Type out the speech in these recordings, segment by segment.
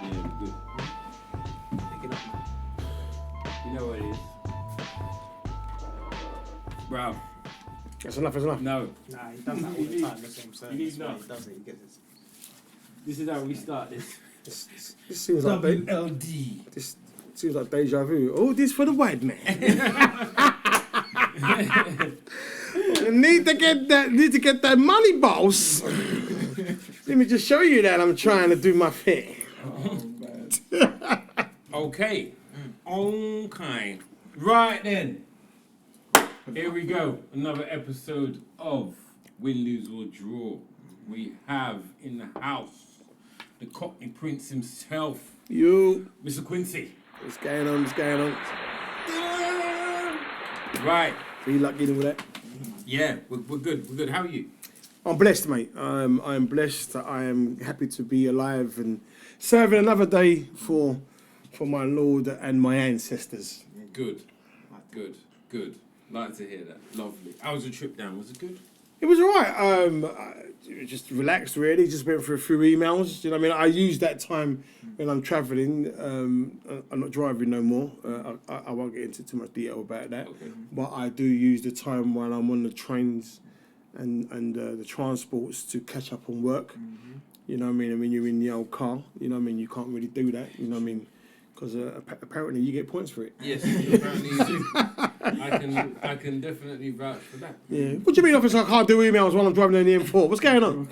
Yeah, good. Pick it up, man. You know what it is? Bro, That's enough, no. Nah, he does that all the time. That's what I'm saying. You need That's why none. he does it. He gets it. This is how we start this. This seems like WLD. this seems like deja vu. Oh, this for the white man. Need to get that money, boss. Let me just show you that I'm trying to do my thing. Oh, man. Okay. Okay. Right then. Here we go. Another episode of Win, Lose or Draw. We have in the house the Cockney Prince himself, You. Mr. Quincy. What's going on? What's going on? Right. So you like getting with that? Yeah, we're good. We're good. How are you? I'm blessed, mate. I'm blessed. I am happy to be alive and serving another day for my Lord and my ancestors. Good. Good. Like to hear that. Lovely. How was your trip down? Was it good? It was all right. Just relaxed, really. Just went through a few emails. You know what I mean? I use that time when I'm travelling. I'm not driving no more. I won't get into too much detail about that. Okay. But I do use the time while I'm on the trains and the transports to catch up on work. Mm-hmm. You know what I mean? And when you're in the old car, you know what I mean? You can't really do that. You know what I mean? Because apparently you get points for it. Yes, apparently you do. I can definitely vouch for that. Yeah. What do you mean, officer? I can't do emails while I'm driving on the M4? What's going on?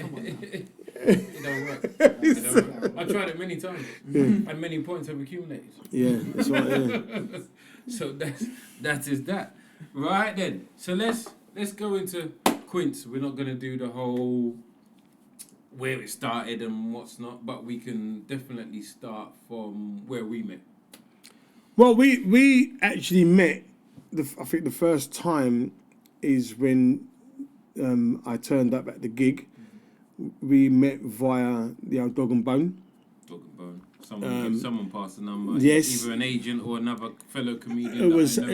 It don't work. I tried it many times. Yeah. And many points have accumulated. Yeah, that's right. Yeah. So that is that. Right then. So let's go into Quince. We're not gonna do the whole where it started and what's not, but we can definitely start from where we met. Well, we actually met. I think the first time is when I turned up at the gig. We met via the old Dog and Bone. Dog and Bone. Someone passed the number. Yes. Either an agent or another fellow comedian. It was a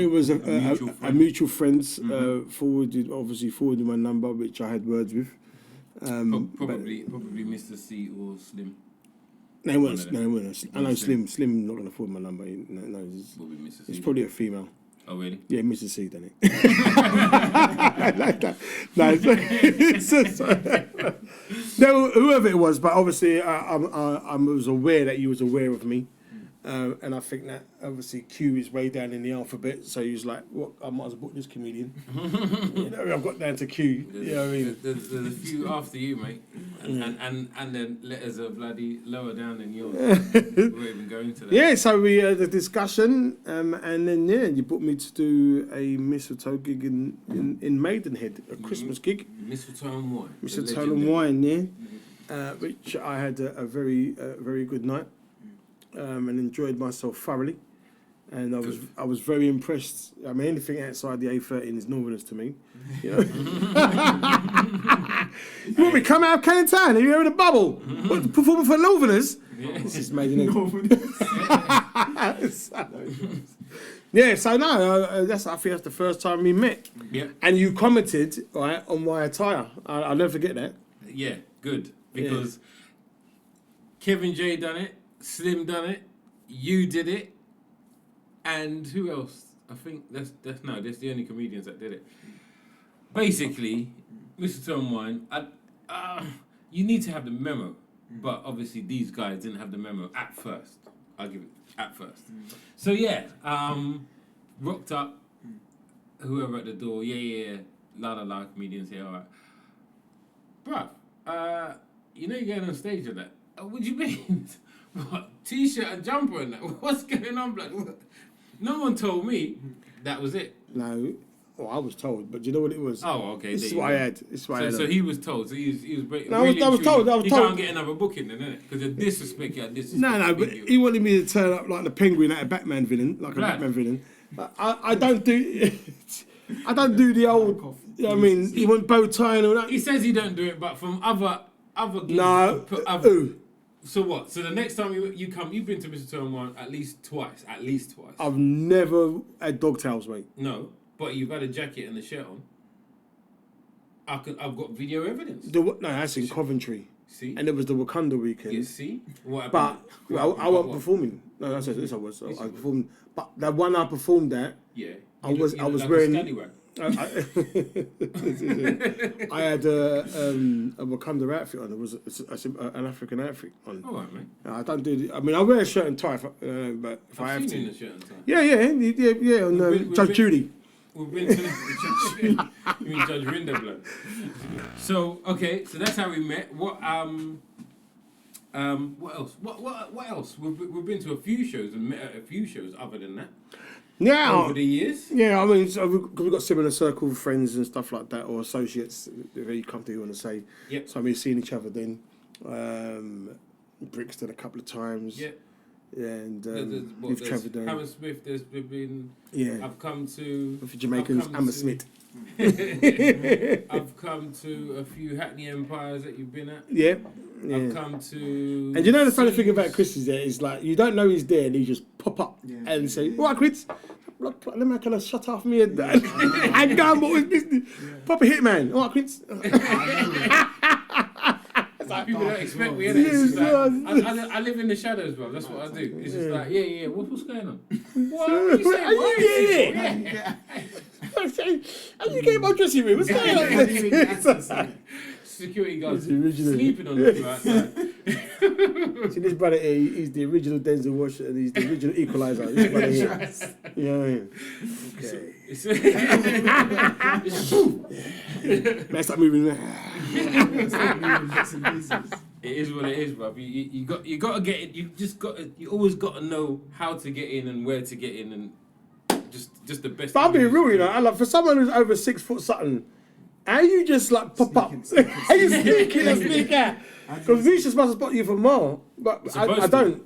mutual friend Mm-hmm. forwarded my number, which I had words with. Probably Mr. C or Slim. No, it wasn't. I know Slim not going to forward my number. No, Probably Mr. C. it's probably a female. Oh really? Yeah, Mrs. C, done it. No, whoever it was, but obviously I was aware that you was aware of me, and I think that obviously Q is way down in the alphabet, so he was like, "What? I might as well book this comedian." You know, I've got down to Q. You know what I mean? There's a few after you, mate, and then letters are bloody lower down than yours. We won't even go into that. Yeah, so we had a discussion, and then you booked me to do a mistletoe gig in Maidenhead, a Christmas gig. Mistletoe and Wine. Mistletoe and Wine, yeah, which I had a very good night, and enjoyed myself thoroughly, and I was very impressed. I mean, anything outside the A13 is Northerners to me, you know. You want me to come out of Canning Town? Are you in a bubble? What, performing for Northerners? Yeah. This is amazing. Yeah, so no, I think that's the first time we met. Yeah. And you commented, right, on my attire. I'll never forget that. Yeah, good. Because Kevin J done it, Slim done it, you did it, and who else? I think that's the only comedians that did it. Basically, Mr. Tom Wine, you need to have the memo, but obviously these guys didn't have the memo at first. I'll give it at first. So yeah, rocked up, whoever at the door, yeah, la, comedians here, all right. Bruh, you know you're going on stage with that. What do you mean? What? T-shirt and jumper and that? What's going on, blood? What? No one told me that was it. No, well, I was told, but do you know what it was? Oh, okay. This is what I had. So he was told. So he was No, I was told. He can't get another booking then, innit? Because of disrespect, No, but he wanted me to turn up like the Penguin at a Batman villain, like a Batman villain. I don't do. I don't do the old. You know what I mean, he went bow tie and all that. He says he don't do it, but from other gigs. No. Who? So what? So the next time you come, you've been to Mr. Turnwine at least twice. I've never had dogtails, mate. No, but you've had a jacket and a shirt on. I've got video evidence. No, that's in Coventry. See? and it was the Wakanda weekend. You see? What But happened? I wasn't performing. No, that's it. Yes, I was. I was performing. But the one I performed at, Yeah. I was like wearing. A scallywag. I had a Wakanda outfit on. It was an African outfit on. All right, man. I don't do. I mean, I wear a shirt and tie, but if I have I've to. seen you in the shirt and tie. Yeah. On Judge Judy. We've been to the you mean Judge Rinderblad. So that's how we met. What else? What else? We've been to a few shows and met at a few shows other than that. Now, over the years. Yeah, I mean, so we've got similar circle of friends and stuff like that, or associates, if you come to you want to say. Yep. So we've seen each other then. Brixton a couple of times. Yeah. And we've travelled down. Hammersmith, there's been. Yeah. I've come to. For Jamaicans, Hammersmith. I've come to a few Hackney Empires that you've been at. Yeah. I've come to. And you know the funny thing about Chris is that is like you don't know he's there and he just pop up and say, "What, Chris? Let me kind of shut off me and go on with business. Pop a hit, man. What, Chris?" People don't expect me, innit? Like, I live in the shadows, bro. That's what I do. It's just like, yeah. What's going on? What are you saying? Are you getting it? How you get in my dressing room? What's going on? Security guards sleeping on the floor outside. See, this brother here, he's the original Denzel Washington, he's the original Equalizer. This brother here. You know what I mean? Okay. Man, stop moving. It is what it is, bro. You got to get it. You always got to know how to get in and where to get in, and just the best. But I'm being real, you know. I love for someone who's over 6 foot something. How you just like pop up? How you sneaking and sneak out? Because we just must spot you from more, but I don't.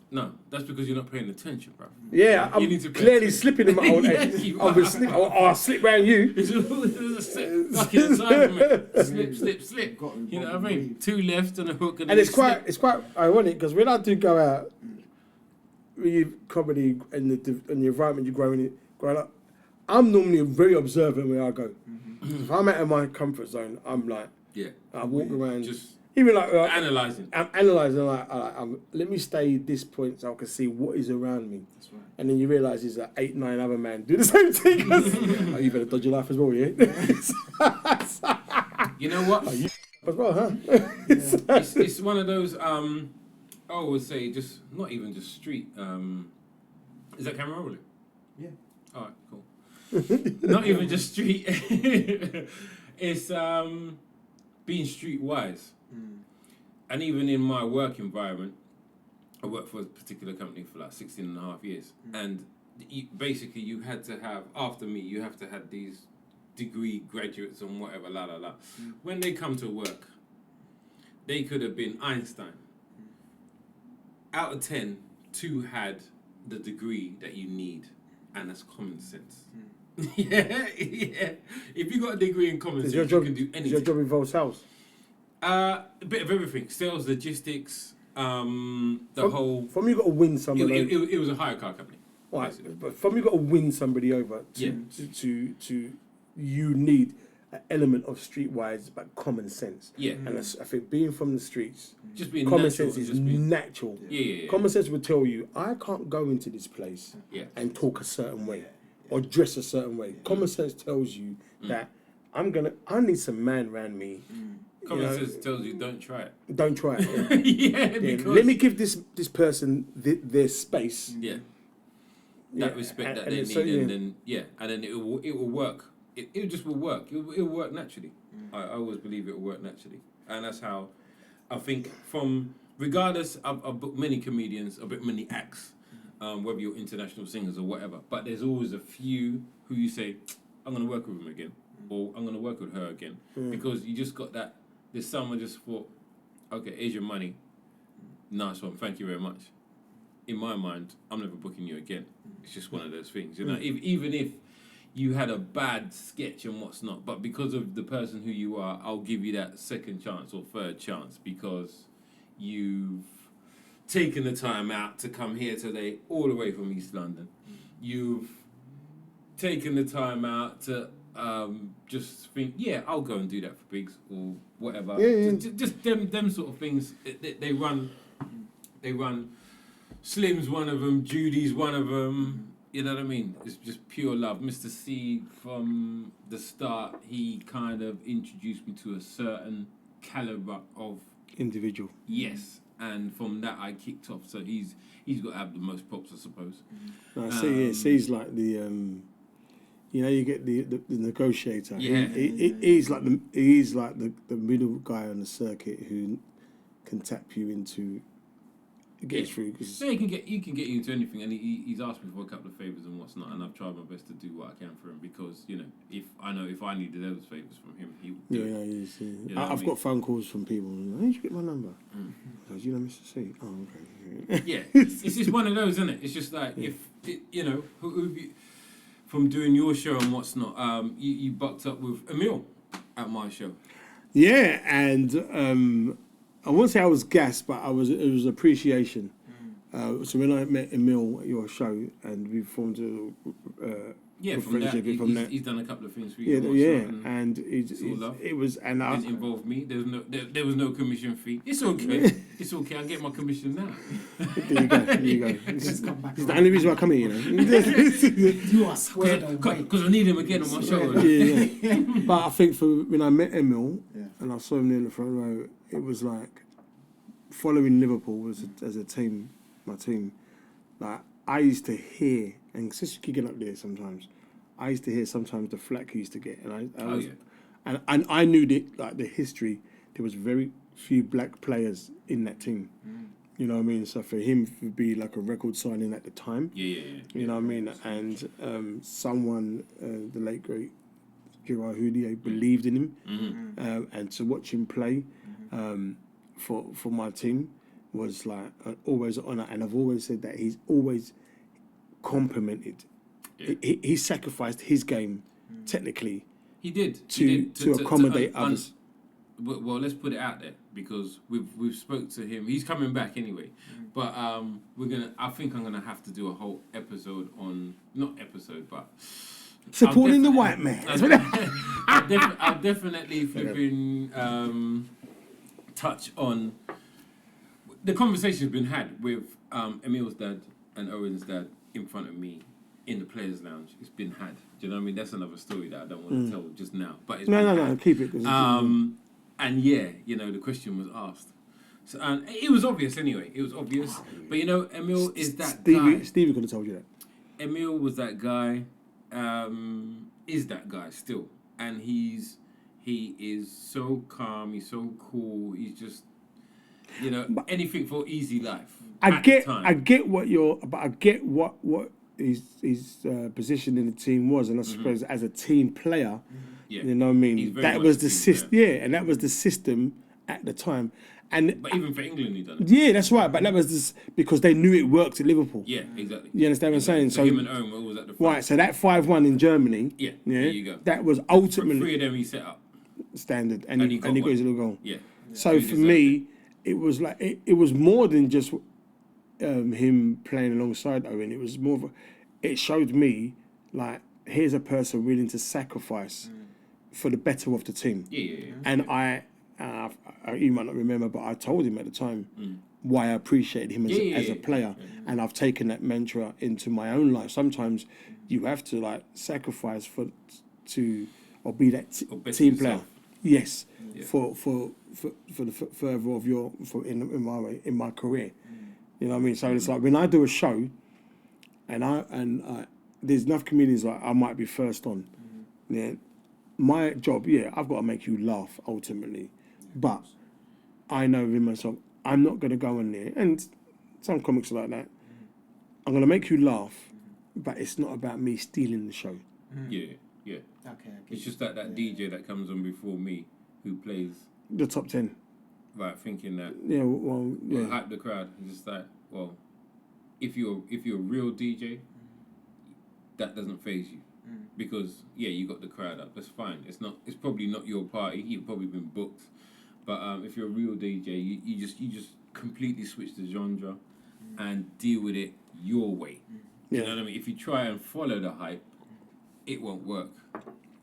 No, that's because you're not paying attention, bro. Yeah, I'm clearly slipping in my own head. I'll slip round you. Fucking inside, mate. Slip. You know what I mean? 2 left and a hook, and it's quite ironic because when I do go out, with you comedy and the environment you're growing up, I'm normally very observant where I go. If I'm out of my comfort zone, I'm like, I walk around, just even like analysing. I'm analysing, let me stay at this point so I can see what is around me. That's right. And then you realise there's 8, 9 other men do the same thing. You better dodge your life as well, yeah? You know what? As well, huh? It's one of those, I always say, just not even just street. Is that camera rolling? Yeah. All right, cool. Not even just street. It's being streetwise. And even in my work environment, I worked for a particular company for like 16 and a half years. And basically you had to have, after me, you have to have these degree graduates and whatever, When they come to work, they could have been Einstein. Out of 10, 2 had the degree that you need, and that's common sense. Yeah. If you got a degree in common sense, you can do anything. Does your job involve sales? A bit of everything: sales, logistics, whole. From you got to win somebody. It was a hire car company. Right, but from you got to win somebody over. To you need an element of streetwise, but common sense. Yeah, and I think being from the streets, just being common natural, sense is natural. Yeah. Common sense would tell you I can't go into this place and talk a certain way or dress a certain way. Common sense tells you that I need some man around me. Common sense tells you don't try it. Don't try it. Because let me give this person their space. That respect that they need, and then it will work. It just will work. It will work naturally. I always believe it will work naturally, and that's how I think. Regardless, I've booked many comedians, I've booked many acts, whether you're international singers or whatever. But there's always a few who you say, I'm going to work with him again, or I'm going to work with her again, because you just got that. There's someone just thought, okay, here's your money. Nice one, thank you very much. In my mind, I'm never booking you again. It's just one of those things, you know. Even if you had a bad sketch and what's not, but because of the person who you are, I'll give you that second chance or third chance because you've taken the time out to come here today, all the way from East London. You've taken the time out to just think, yeah, I'll go and do that for Biggs or whatever. Yeah. Just them sort of things. They run. Slim's one of them. Judy's one of them. You know what I mean? It's just pure love. Mr. C, from the start, he kind of introduced me to a certain caliber of individual. Yes, and from that I kicked off. So he's got to have the most props, I suppose. No, C's like the you know, you get the negotiator. Yeah. He's like the middle guy on the circuit who can tap you into get through. Cause yeah, he can get you into anything, and he's asked me for a couple of favours and what's not, and I've tried my best to do what I can for him, because you know if I needed those favours from him, he would do it. You know, I've got phone calls from people. How did you get my number? Do you know Mr. C? Oh, okay. Yeah, it's just one of those, isn't it? It's just like if you know who you, from doing your show and what's not. You bucked up with Emil at my show. Yeah, and I won't say I was gassed, but it was appreciation. So when I met Emil at your show, and we formed a from that, that, he's done a couple of things for you. Yeah, and it was, and it didn't involve me. There was no commission fee. It's okay. It's okay. I get my commission now. There you go. This is the only reason why I come here, you know. You are squared away. Because I need him again on my show. Yeah. But I think when I met Emil and I saw him in the front row, it was like following Liverpool as a team, my team. Like I used to hear, and since kicking up there sometimes, I used to hear sometimes the flack he used to get, and I knew the history. There was very few black players in that team. You know what I mean? So for him to be like a record signing at the time, you know what I mean? And someone, the late great Gerard Houllier, believed in him, and to watch him play for my team was like always an honour. And I've always said that he's always complimented. Yeah. He sacrificed his game technically. He did to accommodate others. Well, let's put it out there, because we've spoke to him. He's coming back anyway, but I think I'm gonna have to do a whole episode on but supporting the white man. I'll definitely flipping touch on the conversation's been had with Emil's dad and Owen's dad in front of me in the players' lounge. It's been had. Do you know what I mean? That's another story that I don't want to tell just now. But it's no, keep it. And yeah, you know, the question was asked. So, and it was obvious anyway. It was obvious. But you know, Emil is that guy. Stevie could have told you that. Emil was that guy, is that guy still. And he is so calm, he's so cool, he's just, you know, anything for easy life. I get what his position in the team was, and I suppose as a team player, you know what I mean. That was the system, and that was the system at the time. But even for England, he done it. Yeah, that's right. But that was because they knew it worked at Liverpool. Yeah, exactly. You understand what I'm saying? So him and Owen were always at the front. Right. So that 5-1 in Germany. Yeah. There you go. That was ultimately 3 of them he set up standard, and he got his little goal. Yeah. So for me, it was like it was more than just him playing alongside Owen. It was more of it showed me like here's a person willing to sacrifice for the better of the team. Yeah. And you might not remember, but I told him at the time why I appreciated him as a player, and I've taken that mantra into my own life. Sometimes you have to like sacrifice or be that team player. Yes, for the further of your in my career. You know what I mean? So it's like when I do a show, and there's enough comedians like I might be first on. Yeah, my job, I've got to make you laugh ultimately, but I know in myself I'm not going to go in there, and some comics are like that. I'm going to make you laugh, but it's not about me stealing the show. Yeah. Okay. It's just that DJ that comes on before me who plays the top 10. Right, thinking that. Yeah, well, hype the crowd. It's just like, well, if you're a real DJ, that doesn't faze you, because you got the crowd up. That's fine. It's probably not your party. You've probably been booked, but if you're a real DJ, you just completely switch the genre and deal with it your way. You know what I mean? If you try and follow the hype, it won't work.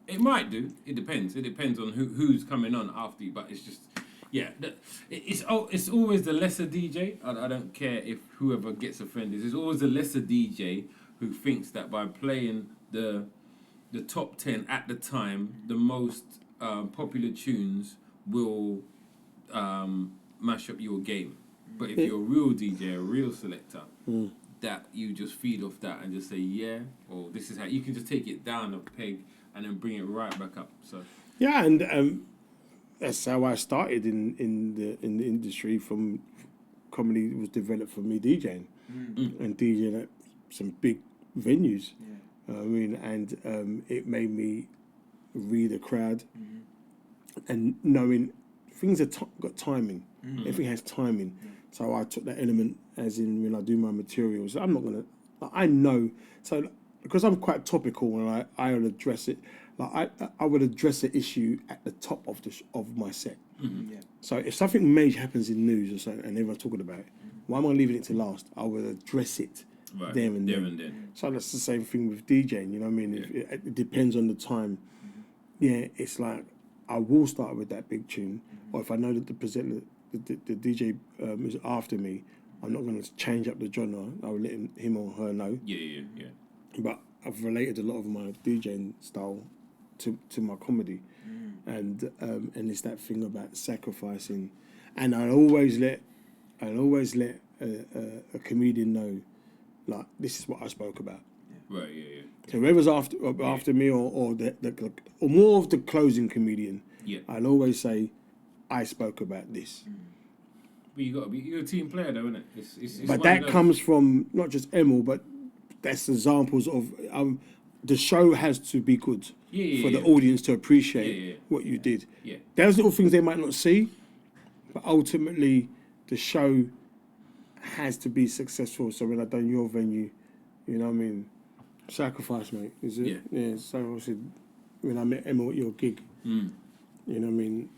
It might do. It depends. It depends on who's coming on after you. But it's just, yeah. It's always the lesser DJ. I don't care if whoever gets offended. It's always the lesser DJ who thinks that by playing the top 10 at the time, the most popular tunes will mash up your game. But if you're a real DJ, a real selector, that you just feed off that and just say, yeah, or this is how you can just take it down a peg and then bring it right back up. So yeah, and that's how I started in the industry. From comedy was developed for me DJing and DJing at some big venues. I mean, and it made me read a crowd and knowing things are got timing. Everything has timing. So I took that element as in when I do my materials. I'm not gonna. I know. So because I'm quite topical and I would address it. Like I would address the issue at the top of my set. So if something major happens in news or something and everyone's talking about it, why am I leaving it to last? I would address it there and then. So that's the same thing with DJing. You know what I mean? It depends on the time. Yeah, it's like I will start with that big tune, or if I know that the presenter. The DJ is after me, I'm not going to change up the genre. I'll let him or her know. Yeah. But I've related a lot of my DJing style to my comedy, and it's that thing about sacrificing. And I always let a comedian know, like, this is what I spoke about. Right. Yeah. So whoever's after me or more of the closing comedian, I'll always say, I spoke about this. But you're a team player, though, isn't it? It's but that comes from not just Emil, but that's examples of the show has to be good for the audience to appreciate what you did. Yeah. There's little things they might not see, but ultimately the show has to be successful. So when I done your venue, you know what I mean? Sacrifice, mate. Is it? Yeah. So obviously when I met Emil at your gig, you know what I mean?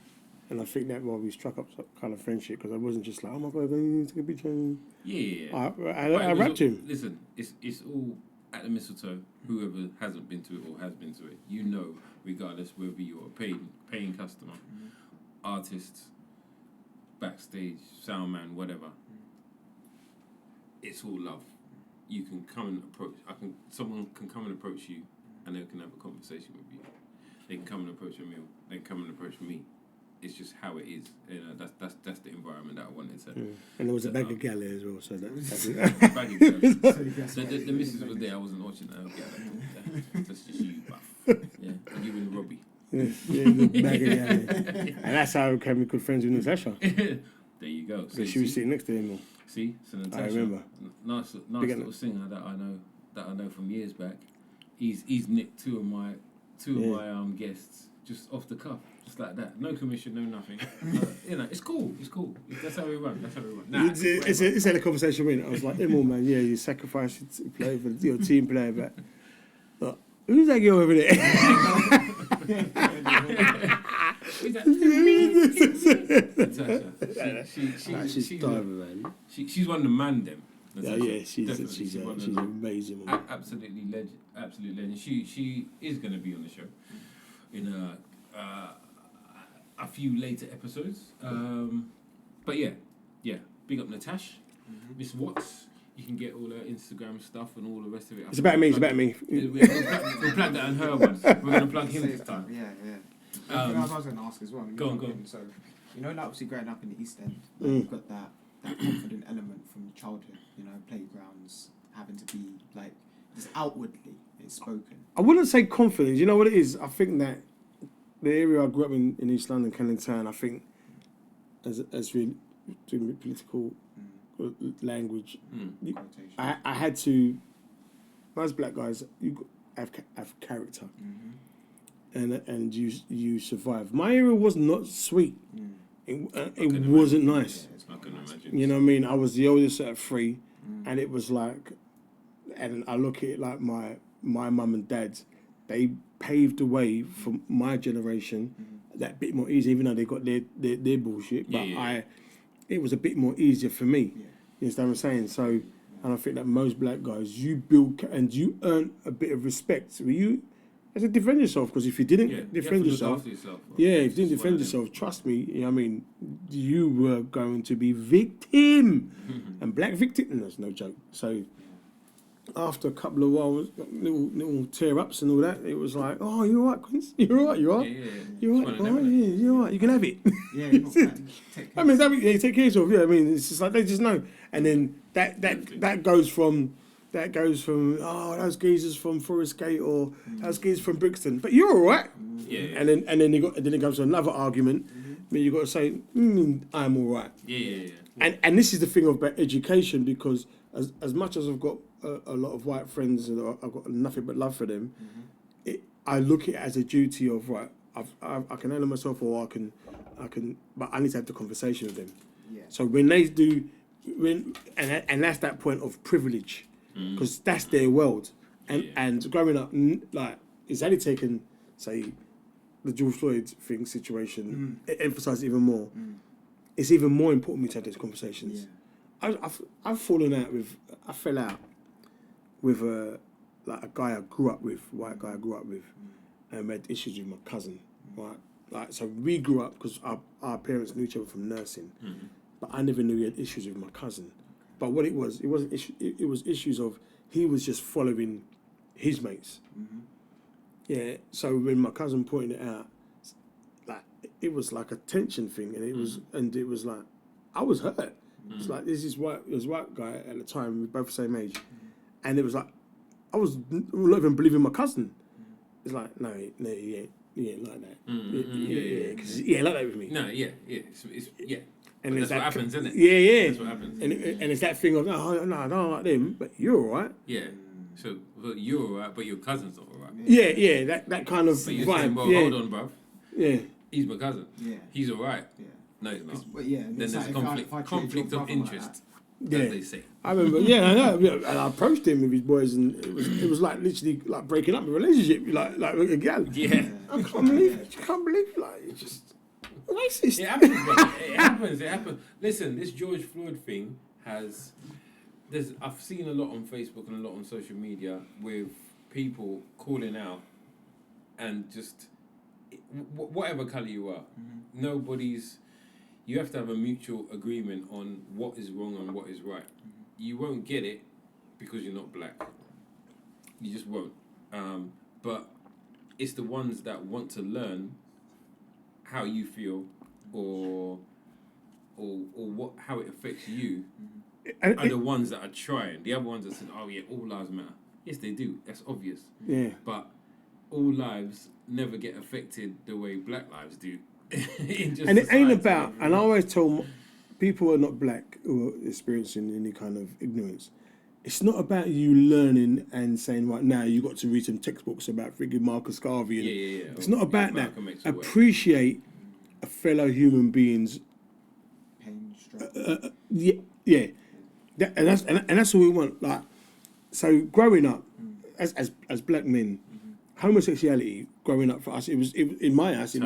And I think that we struck up some kind of friendship because I wasn't just like, oh my God, I need to take a picture. Yeah. I rapped him. Listen, it's all at the mistletoe. Whoever hasn't been to it or has been to it, you know, regardless whether you're a paying customer, artist, backstage, sound man, whatever. It's all love. You can come and approach. Someone can come and approach you, and they can have a conversation with you. They can come and approach Emil. They can come and approach me. It's just how it is. You know, that's the environment that I wanted to. And there was a bag of galley as well, so that's bag of galley. The missus was there. I wasn't watching that. That's just you, buff. Yeah, and you and Robbie. The bag of galley. And that's how I became good friends with Natasha. There you go. So she was sitting next to him. See, so Natasha, I remember. Nice little singer that I know from years back. He's nicked two of my guests just off the cuff. Just like that, no commission, no nothing. You know, it's cool. That's how we run. Nah, it's had a conversation with. I was like, Emil, man, yeah, you sacrifice to play for your team player, but who's that girl over there? She's diving, man. She's one of the man them. She's amazing. Absolutely legend. She is going to be on the show in a few later episodes. But yeah, big up Natasha, Miss Watts. You can get all her Instagram stuff and all the rest of it. It's about me. We'll plug that on her one. We're going to plug him this time. Yeah. I was going to ask as well. Go on. So, you know, like obviously growing up in the East End, you've got that confident element from childhood, you know, playgrounds, having to be like, just outwardly, it's spoken. I wouldn't say confidence. You know what it is? I think that the area I grew up in East London, Canning Town, I think, as we doing political language, I had to, as black guys, you have character. And you survive. My area was not sweet. It wasn't nice. I can imagine. You know what I mean? I was the oldest at 3, and it was like, and I look at it like my mum and dad, they paved the way for my generation that bit more easy, even though they got their bullshit. But it was a bit more easier for me. You understand what I'm saying? So, and I think that most black guys, you build and you earn a bit of respect. So I said, defend yourself, because if you didn't Yeah, defend you have to look yourself, after yourself, bro. yeah, if you It's didn't just one defend of them. yourself, trust me, you know what I mean, you were going to be victim. And black victim, that's no joke. So after a couple of whiles, little tear-ups and all that, it was like, oh, you're all right, Quince? You're all right, you are? Yeah. You're all right, It's one of them, oh, yeah, you're all right, you can have it. Yeah, you're not bad. Take I mean, you take care of yourself. Yeah, I mean, it's just like they just know, and then that goes from oh, those geezers from Forest Gate or those geezers from Brixton, but you're all right. Yeah. And then it comes to another argument. Where you got to say, I'm all right. Yeah. And this is the thing about education, because as much as I've got a lot of white friends and I've got nothing but love for them, I look at it as a duty of, right, I can handle myself, or I can, but I need to have the conversation with them. Yeah. So when they do, and that's that point of privilege, because that's their world. And growing up, like, it's only taken, say, the George Floyd situation, it emphasised even more. It's even more important for me to have these conversations. Yeah. I've fallen out with, I fell out with a guy I grew up with, white guy I grew up with, and we had issues with my cousin, right? Like, so we grew up because our parents knew each other from nursing, but I never knew he had issues with my cousin. But what it wasn't it was issues of, he was just following his mates. Yeah, so when my cousin pointed it out, like, it was like a tension thing, and it was like, I was hurt. It's like, this white guy at the time, we both the same age, and it was like, I was not even believing my cousin. It's like, no, he ain't like that. Yeah, because he ain't like that with me. No, yeah. It's And that's what happens, isn't it? Yeah. That's what happens. And it's that thing of, no, I don't like them, but you're all right. Yeah. So, but you're all right, but your cousin's not all right. Yeah, that kind of But you're vibe. saying, well, yeah. hold on, bruv. Yeah. He's my cousin. Yeah. He's all right. Yeah. No, he's not. But yeah, Then there's conflict of interest, as they say. I remember, I know. Yeah, and I approached him with his boys, and it was like literally like breaking up a relationship, like with a gal. Yeah. I can't believe like, it's just racist. It happens, mate. It happens. Listen, this George Floyd thing I've seen a lot on Facebook and a lot on social media with people calling out, and just whatever colour you are, you have to have a mutual agreement on what is wrong and what is right. You won't get it because you're not black. You just won't. But it's the ones that want to learn how you feel or how it affects you are the ones that are trying. The other ones that said, oh yeah, all lives matter. Yes, they do. That's obvious. Yeah. But all lives never get affected the way black lives do. And it ain't about, and I always tell people who are not black or experiencing any kind of ignorance, it's not about you learning and saying, right now you got to read some textbooks about freaking Marcus Garvey. Yeah. It's not about that. Appreciate a fellow human being's pain, struggle. yeah. And that's what we want. Like, so growing up as black men, homosexuality growing up for us, it was in my house. It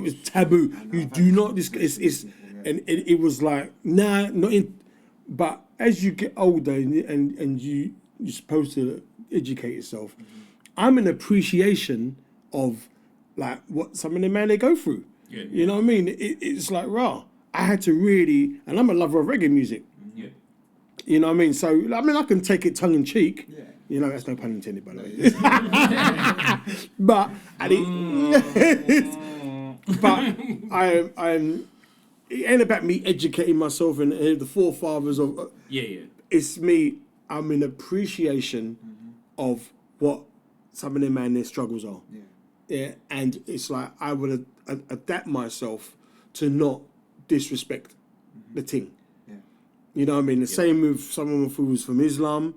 was taboo. You do not discuss. And it was like, nah, not in. But as you get older and you're supposed to educate yourself, I'm an appreciation of like what some of the man they go through. Yeah. You know what I mean? It's like, raw. I had to really, and I'm a lover of reggae music. Yeah. You know what I mean? So I can take it tongue in cheek. Yeah. You know, that's no pun intended, by the way. But I'm. It ain't about me educating myself and the forefathers of. Yeah. It's me. I'm in appreciation of what some of them man their struggles are. Yeah, and it's like I would adapt myself to not disrespect the thing. Yeah. You know what I mean? The same with someone who's from Islam.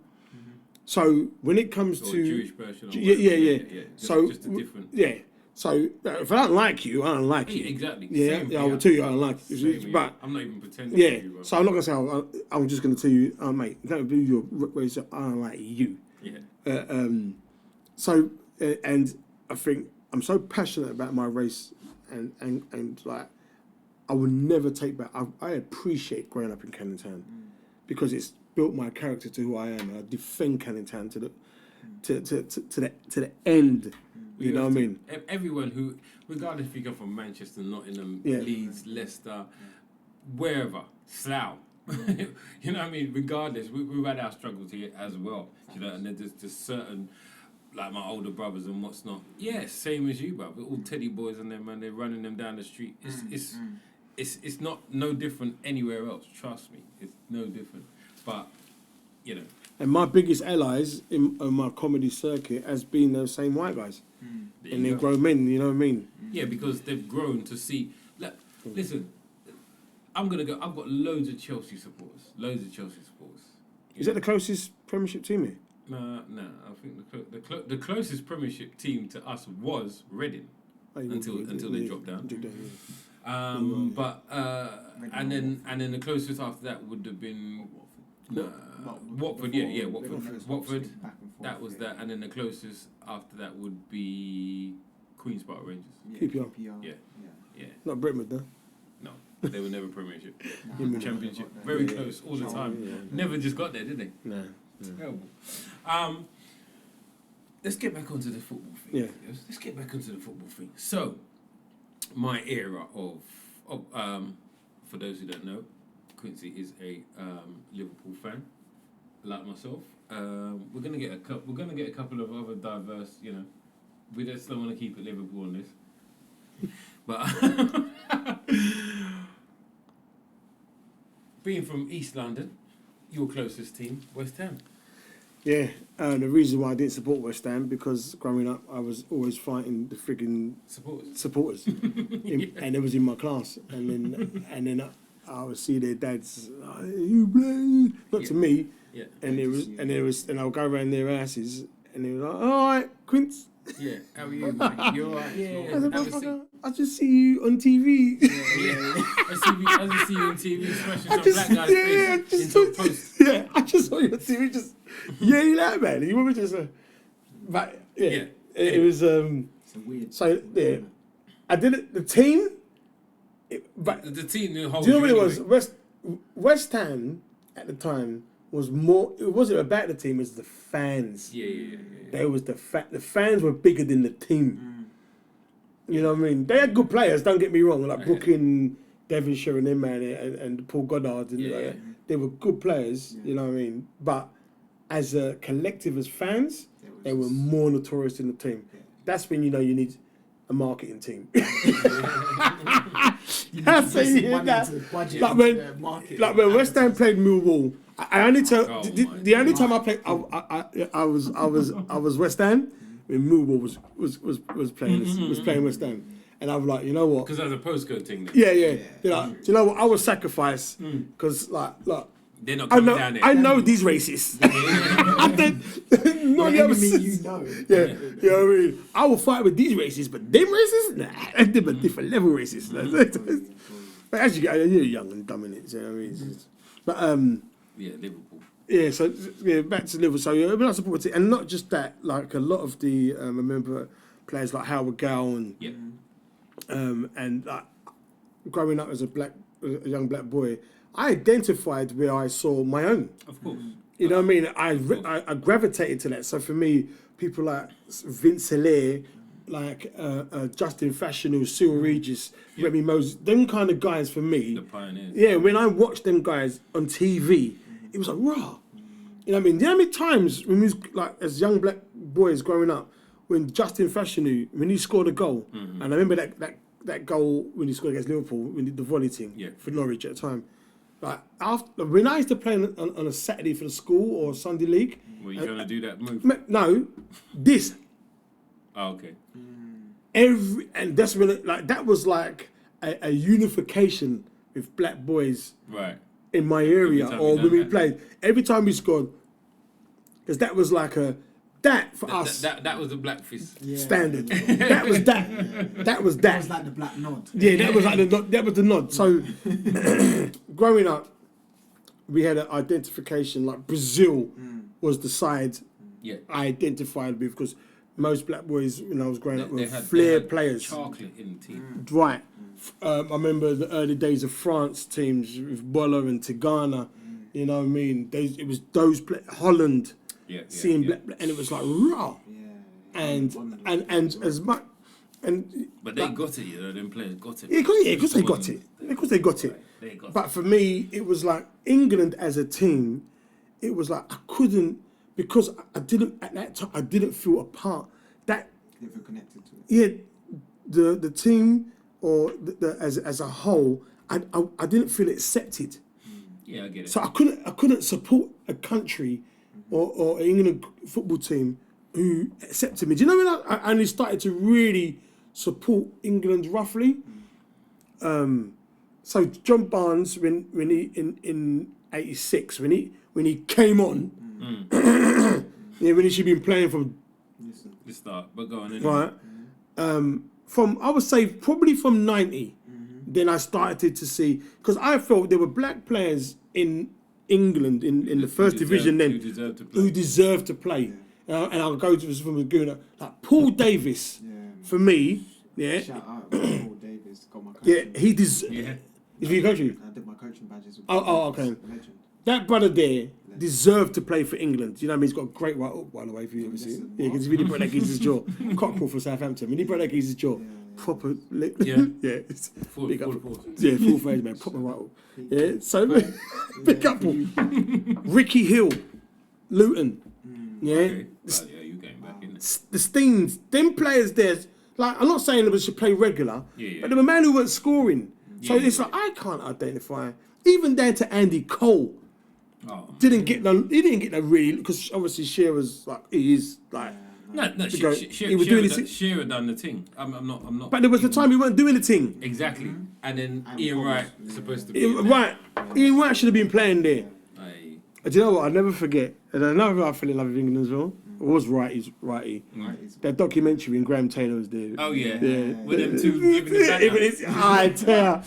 So when it comes to Jewish person, yeah. Just a different. Yeah. So if I don't like you, I don't like you. Exactly. Yeah, I will tell you I don't like you. But I'm not even pretending. yeah, to you, so I'm not gonna say I'm just gonna tell you, mate, don't do your race. I don't like you. Yeah. So and I think I'm so passionate about my race, and like I will never take back. I appreciate growing up in Canning Town because it's built my character to who I am. I defend Canning Town to the end. You know what I mean? Everyone who, regardless if you come from Manchester, Nottingham, Yeah. Leeds, Leicester, wherever, Slough. You know what I mean? Regardless, we've had our struggles here as well. You know, and there's just certain, like my older brothers and what's not. Yeah, same as you, bro. We're all teddy boys and them, man. They're running them down the street. It's not no different anywhere else. Trust me, it's no different. But you know. And my biggest allies on my comedy circuit has been those same white guys. And they're grown men, you know what I mean? Yeah, because they've grown to see. Listen, I've got loads of Chelsea supporters. Is that the closest Premiership team here? No. I think the closest Premiership team to us was Reading until they dropped down. But and then the closest after that would have been Watford. Yeah, Watford. That was that, and then the closest after that would be Queen's Park Rangers. QPR. Yeah. Not Brentford, though. No, they were never Premiership. Championship, very close all the time. Never just got there, did they? No. Terrible. Let's get back onto the football thing. Yeah. Let's get back onto the football thing. So, my era of for those who don't know, Quincy is a Liverpool fan, like myself. We're gonna get a couple of other diverse. You know, we just don't want to keep it Liverpool on this, but being from East London, your closest team, West Ham. Yeah, the reason why I didn't support West Ham, because growing up I was always fighting the frigging supporters. And it was in my class, and then I would see their dads, you play, not to me, and I'll go around their asses, and they were like, all right, Quince. Yeah, how are you, mate? You all right? Yeah. I just see you on TV. I just see you on TV smashing some black guy's face into a post. Yeah, I just saw you on TV just you like, man. You want me just but it was It's a weird. So yeah, I did it. The team, but the team. The whole do you know what it was? West Ham at the time was more. It wasn't about the team. It was the fans. Yeah. There was the fans were bigger than the team. You know what I mean? They had good players. Don't get me wrong. Like Brooklyn, Devonshire, and them man, and Paul Goddard, and they were good players. You know what I mean? But as a collective, as fans, they were more notorious than the team. That's when you know you need a marketing team. That's when you need that. Like when West Ham played Millwall, I only tell the only time I played, I was West Ham when Millwall was playing West Ham, and I was like, you know what? Because that's a postcode thing. Then. Yeah. They're like, do you know what? I will sacrifice because look. They're not coming down there. I know these racists. Not the other you know. Yeah, you know what I mean? I will fight with these racists, but them racists? Nah, them are different level racists. But as you get, you're young and dumb in it, you know what I mean? But, Liverpool. Yeah, so back to Liverpool. So yeah, I support it. And not just that, like a lot of the, I remember players like Howard Gow and like, growing up as a young black boy, I identified where I saw my own. Of course. You know what I mean? I gravitated to that. So for me, people like Vince Hilaire, like Justin Fashanu, Cyril Regis, Remy Moses, them kind of guys for me. The pioneers. Yeah, when I watched them guys on TV, it was like, raw. You know what I mean? Do you know how many times when we was like as young black boys growing up, when Justin Fashanu, when he scored a goal, and I remember that goal when he scored against Liverpool, when he did the volley thing for Norwich at the time. Like when I used to play on a Saturday for the school or Sunday league. Were you trying to do that move? No, this. Oh, okay. And that's when that was like a unification with black boys in my area or when we played. Every time we scored, because that was like that for us. That was the black fist standard. That was that. That was that. That was like the black nod. Yeah, that was like the nod. That was the nod. So growing up, we had an identification. Like Brazil was the side I identified with because most black boys when I was growing up were flair players. Chocolate in the team. Right. I remember the early days of France teams with Boller and Tigana. You know what I mean? It was those Holland. Seeing black, and it was like raw, and as much and. But they got it, you know. Them players got it. Yeah, because they got it. Because they got it. They got But for me, it was like England as a team. It was like I couldn't because I didn't at that time. I didn't feel a part. That You didn't feel connected to it. yeah, the team or as a whole, I didn't feel accepted. Yeah, I get it. So I couldn't support a country or an England football team who accepted me. Do you know when I only started to really support England roughly? So John Barnes when he in '86 when he came on, yeah, when he should been playing from The start, but go on anyway. right. From I would say probably from '90, then I started to see because I felt there were black players in England in the first division then who deserved to play. and I'll go to from Laguna like Paul Davis for me. Yeah, Shout out Paul Davis. Got my yeah, coaching. he deserves. Yeah. Is he coaching? I did my coaching badges with Oh, okay. Legend. That brother there deserved to play for England. You know what I mean? He's got a great right hook, by the way, if you ever see it. Listen, Yeah, because he really broke that geezer's jaw. Cockerel for Southampton. When he broke that geezer's jaw, proper... Yeah. yeah. Full Full phase, man. Proper right hook. Yeah, so... big couple. Ricky Hill, Luton. Yeah. Okay. Well, yeah, you getting back in it. The Steens, them players there... Like, I'm not saying they should play regular, Yeah. but they were man who weren't scoring. So Yeah, it's like, I can't identify... Even down to Andy Cole... Oh. He didn't get no really because obviously Shearer's like he is like. No, he was doing his. Shearer done the thing. I'm not. But there was the time he weren't doing the thing. Exactly. And then And Ian Thomas, Wright yeah. supposed to be Ian Wright should have been playing there. Aye. Do you know what? I'll never forget. And another I fell in love with England as well. It was Righty. Right, That documentary when Graham Taylor was there. Oh yeah. Yeah. With them two giving the banter. I tell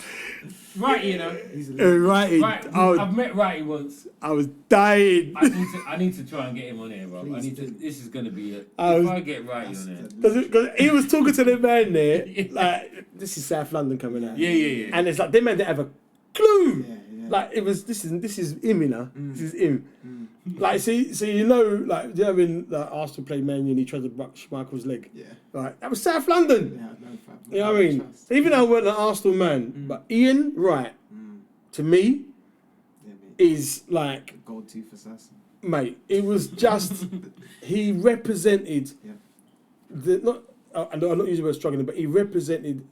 Right, you know. He's a you, Righty. Right, I've met Righty once. I was dying. I need to try and get him on here, bro. Please do. This is gonna be it. I If was- I get Righty on here. Because he was talking to the man there, like this is South London coming out. Yeah. And it's like they man didn't have a clue. Yeah. Like it was. This is him, you know. This is him. Like see, you know, like you know when like, Arsenal played Man U and he tried to buck Schmeichel's leg. Yeah. Like that was South London. Yeah, no fam. You know what I mean? Trust. Even though I wasn't an Arsenal man, but Ian Wright to me Yeah, mate. is like, Gold tooth assassin. mate. It was just he represented Yeah. the not. I'm not using the word struggling, but he represented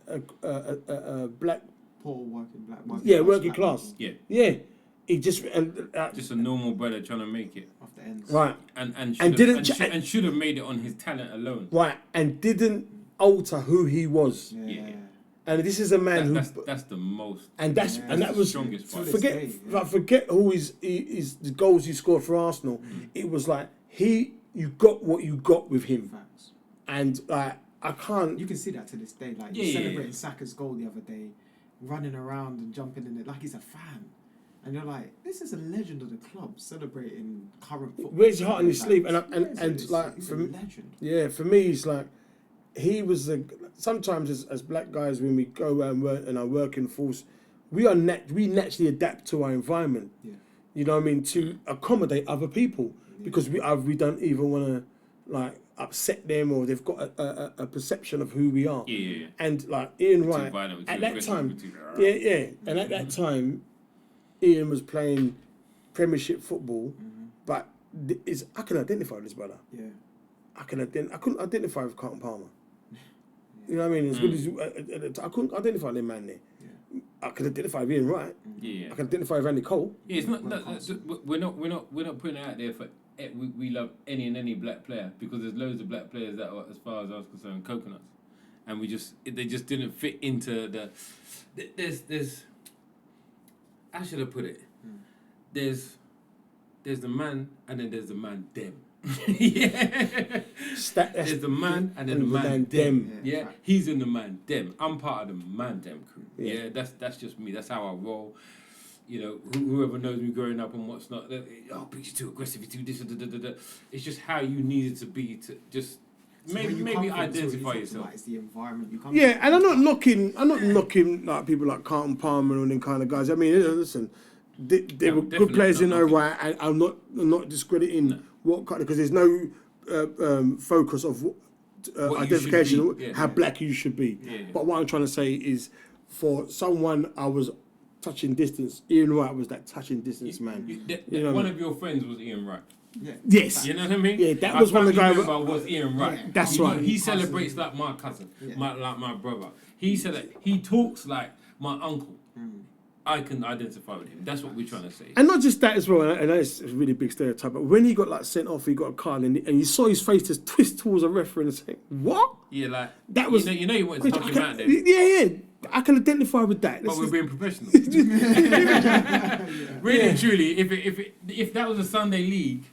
a black. Poor working black. Working class. people. Yeah. Yeah, he just and Just a normal brother trying to make it. Off the ends. right. And should have made it on his talent alone. Right, and didn't alter who he was. Yeah. And this is a man That's the most. and that the was strongest part. forget who is the goals he scored for Arsenal. It was like you got what you got with him, Facts. and like I can't. You can see that to this day. Like Yeah. celebrating Saka's goal the other day, running around and jumping in it like he's a fan. And you're like, this is a legend of the club celebrating current football. Wears your heart on his Like, sleeve, and he's like he's for a me, legend. yeah, for me, it's like he was sometimes as black guys when we go and work in our working force, we naturally adapt to our environment. Yeah. You know what I mean, to accommodate other people because we don't even want to like upset them or they've got a perception of who we are. Yeah. And like Ian Too Wright violent, too at that aggressive, time, too- yeah, and at that time, Ian was playing Premiership football, but I can identify with this brother. Yeah. I couldn't identify with Carlton Palmer. You know what I mean? As good as I couldn't identify with them man there. Yeah. I could identify with Ian Wright. Yeah. I can identify with Andy Cole. Yeah, it's not. We're not putting it out there for. We love any black player because there's loads of black players that are, as far as I was concerned, coconuts, and they just didn't fit into the. There's. How should I put it? There's the man and then there's the man them. Yeah. There's the man and then the man them. Yeah, Yeah, right. he's in the man them. I'm part of the man them crew. Yeah. Yeah, that's just me. That's how I roll. You know, whoever knows me growing up and what's not. But you're too aggressive. You're too this. Da, da, da, da. It's just how you needed to be to just So where you maybe come from, identify so yourself. it's the environment you come Yeah, from. and I'm not knocking like people like Carlton Palmer and all them kind of guys. I mean, listen, they were good definitely players in not their right, and I'm not discrediting what kind because there's no focus of What you identification should of be, yeah. how black you should be. Yeah. But what I'm trying to say is, for someone I was touching distance, Ian Wright was that touching distance man. One of your friends was Ian Wright. Yeah. Yes. You know what I mean? Yeah, that My was one of the family guys. member was Ian Wright. Yeah. That's right. He celebrates like my cousin, like my brother. He talks like my uncle. I can identify with him. That's what we're trying to say. And not just that as well, and I know it's a really big stereotype, but when he got like sent off, he got a card and you saw his face just twist towards a referee and say, "What?" Yeah, like That was you know you wanted to touch him out there. Yeah. I can identify with that. But we're being professional. Really and truly, if that was a Sunday league